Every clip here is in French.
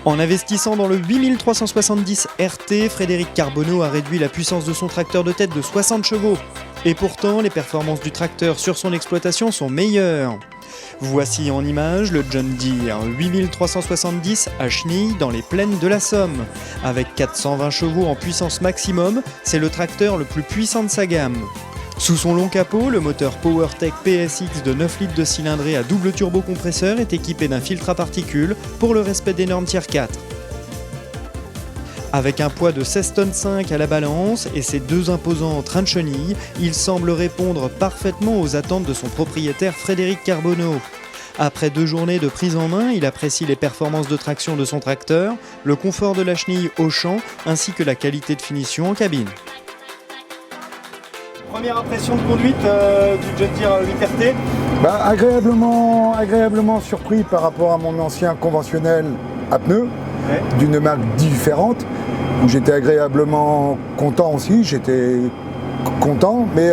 En investissant dans le 8370 RT, Frédéric Carbonneau a réduit la puissance de son tracteur de tête de 60 chevaux. Et pourtant, les performances du tracteur sur son exploitation sont meilleures. Voici en image le John Deere 8370 à chenilles dans les plaines de la Somme. Avec 420 chevaux en puissance maximum, c'est le tracteur le plus puissant de sa gamme. Sous son long capot, le moteur PowerTech PSX de 9 litres de cylindrée à double turbocompresseur est équipé d'un filtre à particules pour le respect des normes Tier 4. Avec un poids de 16,5 tonnes à la balance et ses deux imposants trains de chenilles, il semble répondre parfaitement aux attentes de son propriétaire Frédéric Carbonneau. Après 2 journées de prise en main, il apprécie les performances de traction de son tracteur, le confort de la chenille au champ ainsi que la qualité de finition en cabine. Première impression de conduite du John Deere 8RT? Agréablement surpris par rapport à mon ancien conventionnel à pneus, d'une marque différente, où j'étais agréablement content aussi, mais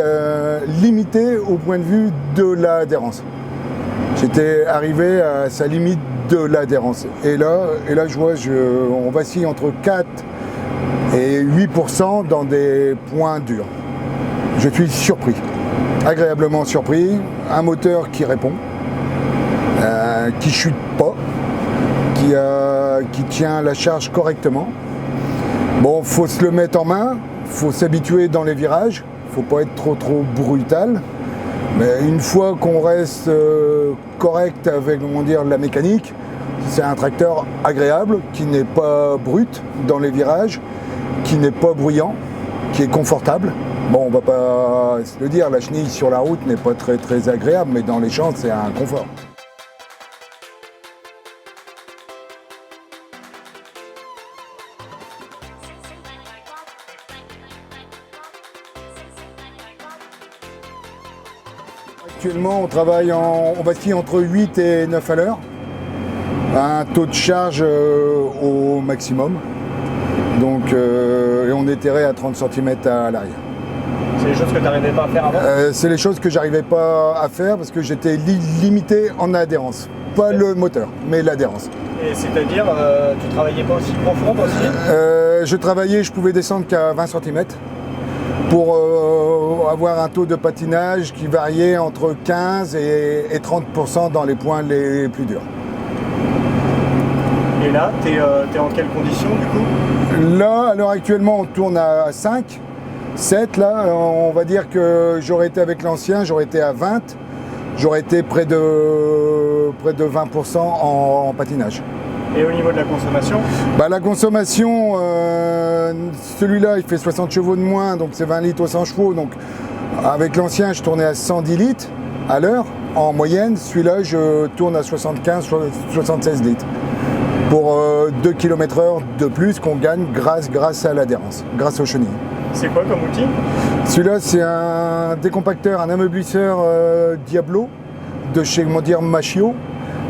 limité au point de vue de l'adhérence. J'étais arrivé à sa limite de l'adhérence. Et là je vois, on vacille entre 4 et 8% dans des points durs. Je suis surpris, agréablement surpris. Un moteur qui répond, qui chute pas, qui tient la charge correctement. Bon, faut se le mettre en main, faut s'habituer dans les virages, faut pas être trop brutal. Mais une fois qu'on reste correct avec, la mécanique, c'est un tracteur agréable, qui n'est pas brut dans les virages, qui n'est pas bruyant, qui est confortable. Bon, on va pas se le dire, la chenille sur la route n'est pas très agréable, mais dans les champs, c'est un confort. Actuellement, on vacille entre 8 et 9 à l'heure. Un taux de charge au maximum. Donc, et on est terré à 30 cm à l'arrière. C'est les choses que tu n'arrivais pas à faire avant? C'est les choses que j'arrivais pas à faire parce que j'étais limité en adhérence. Pas le moteur, mais l'adhérence. Et c'est-à-dire, tu travaillais pas aussi profond aussi? Je pouvais descendre qu'à 20 cm pour avoir un taux de patinage qui variait entre 15 et 30% dans les points les plus durs. Et là, t'es en quelles conditions du coup? Là, à l'heure actuellement, on tourne à 5, 7 là. On va dire que j'aurais été avec l'ancien, j'aurais été à 20. J'aurais été près de 20% en patinage. Et au niveau de la consommation? La consommation, celui-là, il fait 60 chevaux de moins, donc c'est 20 litres au 100 chevaux. Donc avec l'ancien, je tournais à 110 litres à l'heure en moyenne. Celui-là, je tourne à 75-76 litres. Pour 2 km/h de plus qu'on gagne grâce à l'adhérence, grâce aux chenilles. C'est quoi comme outil? Celui-là, c'est un décompacteur, un ameublisseur Diablo de chez Machio,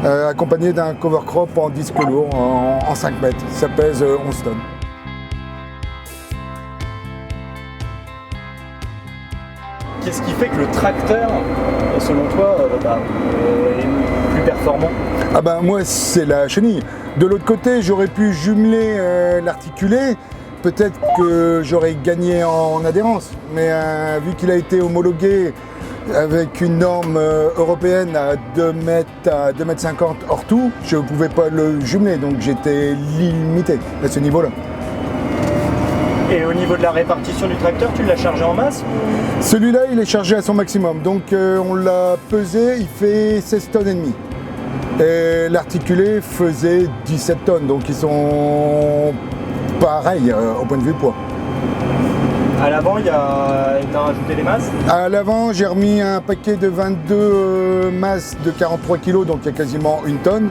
accompagné d'un cover crop en disque lourd en 5 mètres. Ça pèse 11 tonnes. Qu'est-ce qui fait que le tracteur, selon toi, est plus performant? Moi, c'est la chenille. De l'autre côté, j'aurais pu jumeler l'articulé. Peut-être que j'aurais gagné en adhérence. Mais vu qu'il a été homologué avec une norme européenne à 2,50 m hors tout, je ne pouvais pas le jumeler. Donc j'étais limité à ce niveau-là. Et au niveau de la répartition du tracteur, tu l'as chargé en masse? Celui-là, il est chargé à son maximum. Donc on l'a pesé, il fait 16 tonnes et demie. Et l'articulé faisait 17 tonnes. Donc ils sont pareils au point de vue poids. À l'avant, t'as rajouté des masses? À l'avant, j'ai remis un paquet de 22 masses de 43 kg, donc il y a quasiment 1 tonne.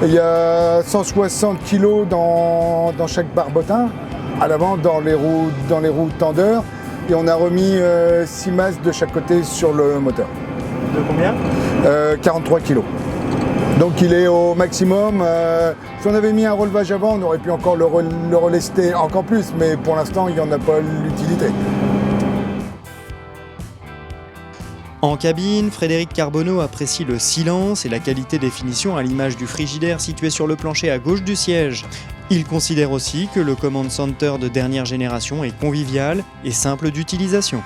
Il y a 160 kg dans chaque barbotin, à l'avant, dans les roues tendeurs. Et on a remis 6 masses de chaque côté sur le moteur. De combien? 43 kg. Donc il est au maximum. Si on avait mis un relevage avant, on aurait pu encore le relester encore plus, mais pour l'instant, il n'y en a pas l'utilité. En cabine, Frédéric Carbonneau apprécie le silence et la qualité des finitions à l'image du frigidaire situé sur le plancher à gauche du siège. Il considère aussi que le Command Center de dernière génération est convivial et simple d'utilisation.